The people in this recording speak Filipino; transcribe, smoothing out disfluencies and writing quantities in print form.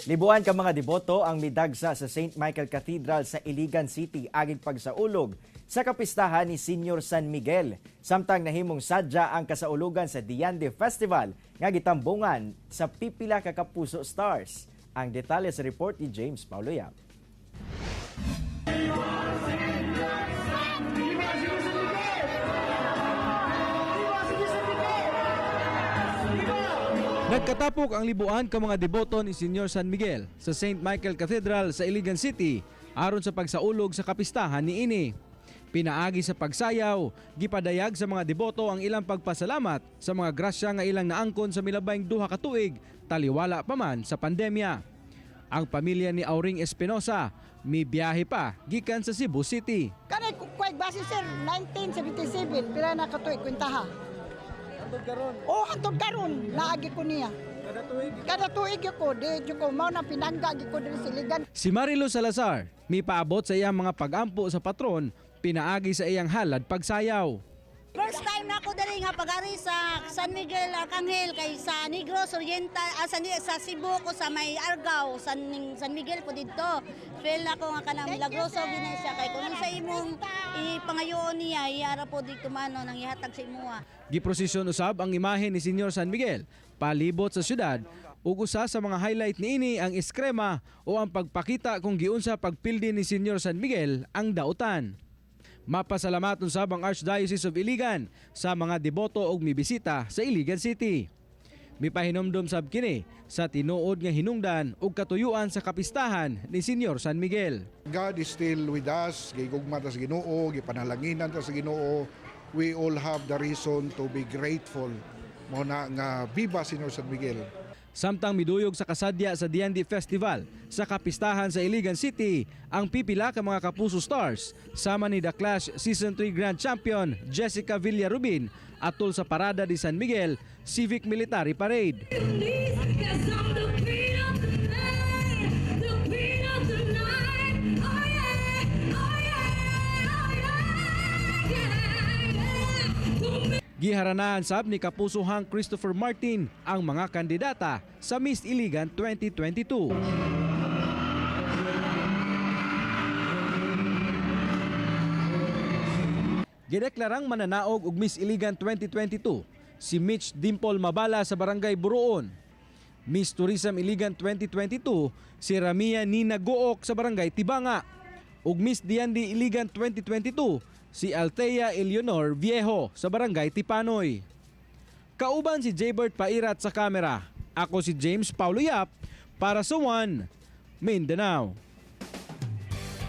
Libuan ka mga deboto ang midagsa sa St. Michael Cathedral sa Iligan City aging pagsaulog sa kapistahan ni Senior San Miguel. Samtang nahimong sadya ang kasaulugan sa Diande Festival nga gitambungan sa pipila ka kapuso stars. Ang detalye sa report ni James Paulo Yap. Nagkatapok ang libuan ka mga deboto ni Senior San Miguel sa St. Michael Cathedral sa Iligan City aron sa pagsaulog sa kapistahan niini. Pinaagi sa pagsayaw, gipadayag sa mga deboto ang ilang pagpasalamat sa mga grasya nga ilang naangkon sa milabayng duha ka tuig taliwala pa man sa pandemya. Ang pamilya ni Auring Espinosa may biyahe pa gikan sa Cebu City. Kanay kuwag base sir 1977 pila na katuig kwentaha. Antod karon. Oh, antod karon naagi ko niya. Kada tuig ako, di ko mao na pinangga ko diri sa Iligan. Si Marilo Salazar may paabot sa iyang mga pag-ampo sa patron, pinaagi sa iyang halad pagsayaw. First time na ako dali nga pag-ari sa San Miguel Arcangel kay sa Negros Oriental sa Cebu ko sa may Argao San Miguel po dito. Feel ako nga kanang milagroso gini siya kay kuno sa imong ipangayoon niya iyara po dito mano nang ihatag sa imuha. Giprosesyon usab ang imahe ni Senior San Miguel palibot sa syudad ug usa sa mga highlight niini ang iskrema o ang pagpakita kung giunsa pagpildi ni Senior San Miguel ang dautan. Mapasalamat usab ang Archdiocese of Iligan sa mga deboto ug mibisita sa Iligan City. Mipahinomdom sab kini sa tinuod nga hinungdan ug katuyuan sa kapistahan ni Senior San Miguel. God is still with us, gigugma ta sa Ginoo, gipanalanginan ta sa Ginoo. We all have the reason to be grateful mo na nga viva Senior San Miguel. Samtang miduyog sa kasadya sa Diande Festival sa kapistahan sa Iligan City ang pipila ka mga kapuso stars sama ni The Clash Season 3 Grand Champion Jessica Villarubin atol sa Parada de San Miguel Civic Military Parade. Giharanahan sab ni kapusuhang Christopher Martin ang mga kandidata sa Miss Iligan 2022. Gideklarang mananaog og Miss Iligan 2022 si Mitch Dimple Mabala sa Barangay Buroon. Miss Tourism Iligan 2022 si Ramia Nina Gook sa Barangay Tibanga. Ug Miss Diande Iligan 2022 si Althea Eleonor Viejo sa Barangay Tipanoy. Kauban si Jaybert Pairat sa kamera. Ako si James Paulo Yap para sa One Mindanao.